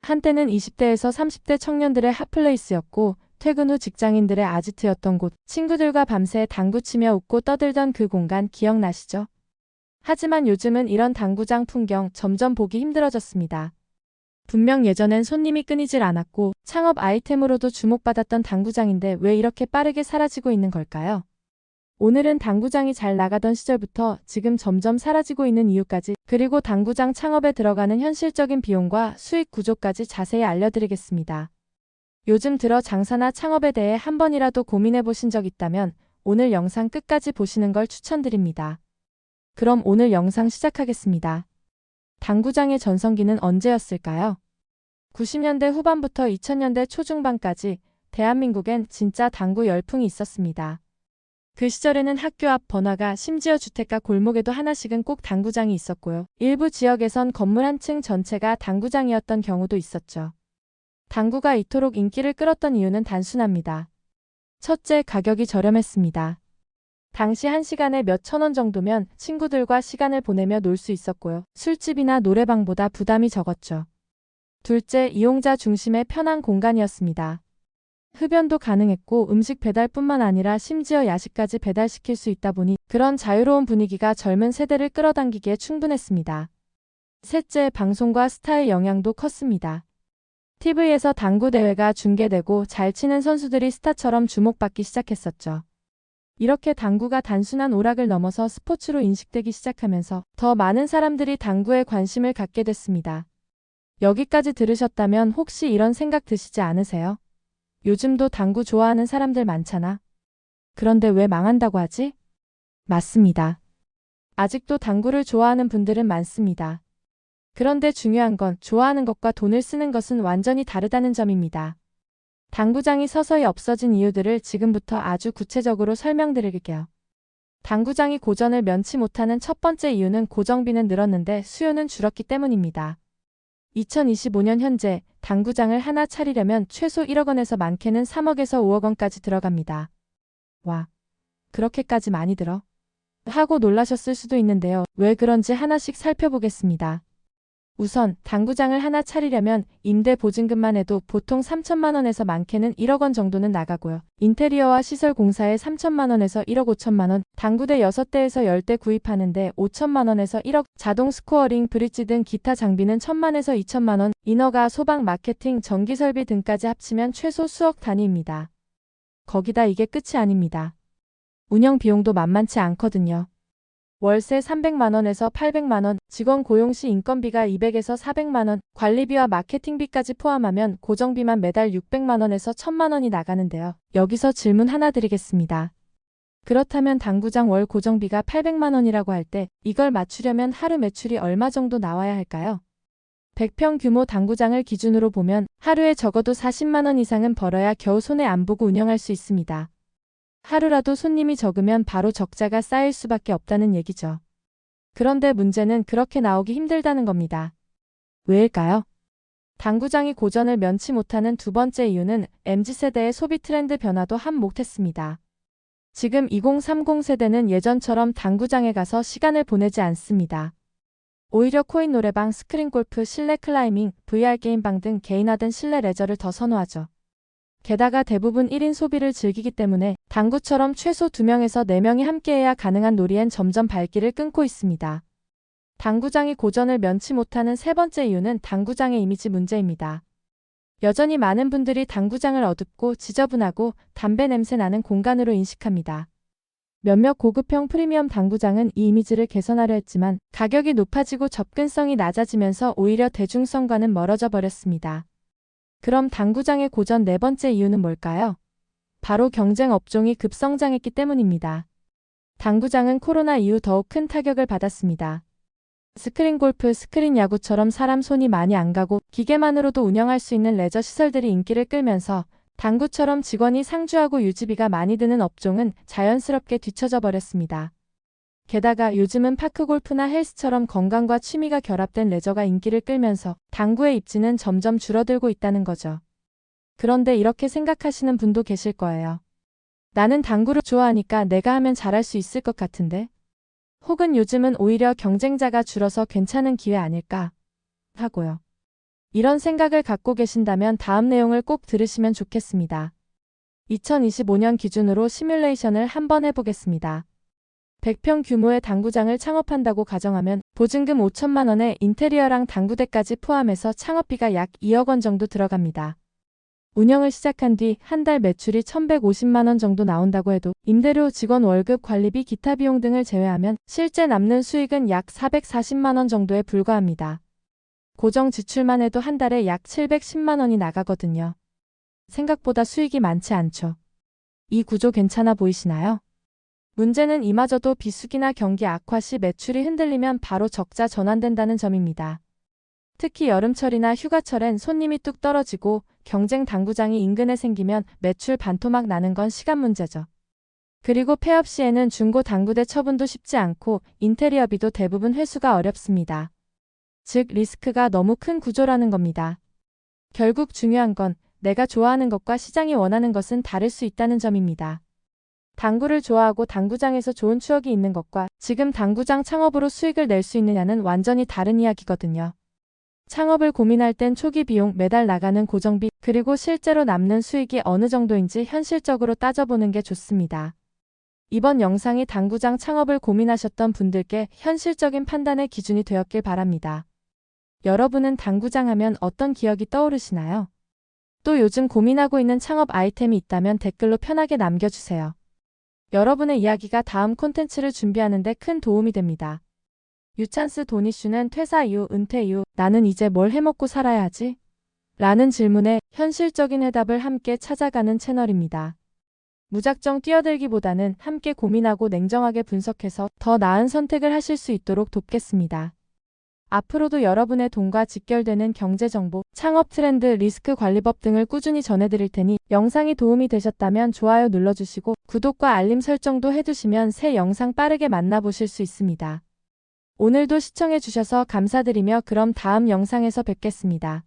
한때는 20대에서 30대 청년들의 핫플레이스였고 퇴근 후 직장인들의 아지트였던 곳, 친구들과 밤새 당구 치며 웃고 떠들던 그 공간 기억나시죠? 하지만 요즘은 이런 당구장 풍경 점점 보기 힘들어졌습니다. 분명 예전엔 손님이 끊이질 않았고 창업 아이템으로도 주목받았던 당구장인데 왜 이렇게 빠르게 사라지고 있는 걸까요? 오늘은 당구장이 잘 나가던 시절부터 지금 점점 사라지고 있는 이유까지, 그리고 당구장 창업에 들어가는 현실적인 비용과 수익 구조까지 자세히 알려드리겠습니다. 요즘 들어 장사나 창업에 대해 한 번이라도 고민해 보신 적 있다면 오늘 영상 끝까지 보시는 걸 추천드립니다. 그럼 오늘 영상 시작하겠습니다. 당구장의 전성기는 언제였을까요? 90년대 후반부터 2000년대 초중반까지 대한민국엔 진짜 당구 열풍이 있었습니다. 그 시절에는 학교 앞 번화가, 심지어 주택가 골목에도 하나씩은 꼭 당구장이 있었고요. 일부 지역에선 건물 한 층 전체가 당구장이었던 경우도 있었죠. 당구가 이토록 인기를 끌었던 이유는 단순합니다. 첫째, 가격이 저렴했습니다. 당시 1시간에 몇천 원 정도면 친구들과 시간을 보내며 놀 수 있었고요. 술집이나 노래방보다 부담이 적었죠. 둘째, 이용자 중심의 편한 공간이었습니다. 흡연도 가능했고 음식 배달뿐만 아니라 심지어 야식까지 배달시킬 수 있다 보니 그런 자유로운 분위기가 젊은 세대를 끌어당기기에 충분했습니다. 셋째, 방송과 스타의 영향도 컸습니다. TV에서 당구 대회가 중계되고 잘 치는 선수들이 스타처럼 주목받기 시작했었죠. 이렇게 당구가 단순한 오락을 넘어서 스포츠로 인식되기 시작하면서 더 많은 사람들이 당구에 관심을 갖게 됐습니다. 여기까지 들으셨다면 혹시 이런 생각 드시지 않으세요? 요즘도 당구 좋아하는 사람들 많잖아. 그런데 왜 망한다고 하지? 맞습니다. 아직도 당구를 좋아하는 분들은 많습니다. 그런데 중요한 건 좋아하는 것과 돈을 쓰는 것은 완전히 다르다는 점입니다. 당구장이 서서히 없어진 이유들을 지금부터 아주 구체적으로 설명드릴게요. 당구장이 고전을 면치 못하는 첫 번째 이유는 고정비는 늘었는데 수요는 줄었기 때문입니다. 2025년 현재 당구장을 하나 차리려면 최소 1억 원에서 많게는 3억에서 5억 원까지 들어갑니다. 와, 그렇게까지 많이 들어? 하고 놀라셨을 수도 있는데요. 왜 그런지 하나씩 살펴보겠습니다. 우선 당구장을 하나 차리려면 임대 보증금만 해도 보통 3천만 원에서 많게는 1억 원 정도는 나가고요. 인테리어와 시설 공사에 3천만 원에서 1억 5천만 원, 당구대 6대에서 10대 구입하는데 5천만 원에서 1억, 자동 스코어링, 브릿지 등 기타 장비는 1천만에서 2천만 원, 인허가, 소방, 마케팅, 전기 설비 등까지 합치면 최소 수억 단위입니다. 거기다 이게 끝이 아닙니다. 운영 비용도 만만치 않거든요. 월세 300만 원에서 800만 원, 직원 고용 시 인건비가 200에서 400만 원, 관리비와 마케팅비까지 포함하면 고정비만 매달 600만 원에서 1000만 원이 나가는데요. 여기서 질문 하나 드리겠습니다. 그렇다면 당구장 월 고정비가 800만 원이라고 할 때 이걸 맞추려면 하루 매출이 얼마 정도 나와야 할까요? 100평 규모 당구장을 기준으로 보면 하루에 적어도 40만 원 이상은 벌어야 겨우 손해 안 보고 운영할 수 있습니다. 하루라도 손님이 적으면 바로 적자가 쌓일 수밖에 없다는 얘기죠. 그런데 문제는 그렇게 나오기 힘들다는 겁니다. 왜일까요? 당구장이 고전을 면치 못하는 두 번째 이유는 MZ세대의 소비 트렌드 변화도 한몫했습니다. 지금 2030 세대는 예전처럼 당구장에 가서 시간을 보내지 않습니다. 오히려 코인 노래방, 스크린 골프, 실내 클라이밍, VR 게임방 등 개인화된 실내 레저를 더 선호하죠. 게다가 대부분 1인 소비를 즐기기 때문에 당구처럼 최소 2명에서 4명이 함께해야 가능한 놀이엔 점점 발길을 끊고 있습니다. 당구장이 고전을 면치 못하는 세 번째 이유는 당구장의 이미지 문제입니다. 여전히 많은 분들이 당구장을 어둡고 지저분하고 담배 냄새 나는 공간으로 인식합니다. 몇몇 고급형 프리미엄 당구장은 이 이미지를 개선하려 했지만 가격이 높아지고 접근성이 낮아지면서 오히려 대중성과는 멀어져 버렸습니다. 그럼 당구장의 고전 네 번째 이유는 뭘까요? 바로 경쟁 업종이 급성장했기 때문입니다. 당구장은 코로나 이후 더욱 큰 타격을 받았습니다. 스크린 골프, 스크린 야구처럼 사람 손이 많이 안 가고 기계만으로도 운영할 수 있는 레저 시설들이 인기를 끌면서 당구처럼 직원이 상주하고 유지비가 많이 드는 업종은 자연스럽게 뒤처져 버렸습니다. 게다가 요즘은 파크골프나 헬스처럼 건강과 취미가 결합된 레저가 인기를 끌면서 당구의 입지는 점점 줄어들고 있다는 거죠. 그런데 이렇게 생각하시는 분도 계실 거예요. 나는 당구를 좋아하니까 내가 하면 잘할 수 있을 것 같은데? 혹은 요즘은 오히려 경쟁자가 줄어서 괜찮은 기회 아닐까? 하고요. 이런 생각을 갖고 계신다면 다음 내용을 꼭 들으시면 좋겠습니다. 2025년 기준으로 시뮬레이션을 한번 해보겠습니다. 100평 규모의 당구장을 창업한다고 가정하면 보증금 5천만 원에 인테리어랑 당구대까지 포함해서 창업비가 약 2억 원 정도 들어갑니다. 운영을 시작한 뒤 한 달 매출이 1,150만 원 정도 나온다고 해도 임대료, 직원 월급, 관리비, 기타 비용 등을 제외하면 실제 남는 수익은 약 440만 원 정도에 불과합니다. 고정 지출만 해도 한 달에 약 710만 원이 나가거든요. 생각보다 수익이 많지 않죠. 이 구조 괜찮아 보이시나요? 문제는 이마저도 비수기나 경기 악화 시 매출이 흔들리면 바로 적자 전환된다는 점입니다. 특히 여름철이나 휴가철엔 손님이 뚝 떨어지고 경쟁 당구장이 인근에 생기면 매출 반토막 나는 건 시간 문제죠. 그리고 폐업 시에는 중고 당구대 처분도 쉽지 않고 인테리어비도 대부분 회수가 어렵습니다. 즉 리스크가 너무 큰 구조라는 겁니다. 결국 중요한 건 내가 좋아하는 것과 시장이 원하는 것은 다를 수 있다는 점입니다. 당구를 좋아하고 당구장에서 좋은 추억이 있는 것과 지금 당구장 창업으로 수익을 낼 수 있느냐는 완전히 다른 이야기거든요. 창업을 고민할 땐 초기 비용, 매달 나가는 고정비, 그리고 실제로 남는 수익이 어느 정도인지 현실적으로 따져보는 게 좋습니다. 이번 영상이 당구장 창업을 고민하셨던 분들께 현실적인 판단의 기준이 되었길 바랍니다. 여러분은 당구장 하면 어떤 기억이 떠오르시나요? 또 요즘 고민하고 있는 창업 아이템이 있다면 댓글로 편하게 남겨주세요. 여러분의 이야기가 다음 콘텐츠를 준비하는 데 큰 도움이 됩니다. 유찬스 돈 이슈는 퇴사 이후, 은퇴 이후 나는 이제 뭘 해먹고 살아야 하지? 라는 질문에 현실적인 해답을 함께 찾아가는 채널입니다. 무작정 뛰어들기보다는 함께 고민하고 냉정하게 분석해서 더 나은 선택을 하실 수 있도록 돕겠습니다. 앞으로도 여러분의 돈과 직결되는 경제정보, 창업 트렌드, 리스크 관리법 등을 꾸준히 전해드릴 테니 영상이 도움이 되셨다면 좋아요 눌러주시고 구독과 알림 설정도 해두시면 새 영상 빠르게 만나보실 수 있습니다. 오늘도 시청해주셔서 감사드리며 그럼 다음 영상에서 뵙겠습니다.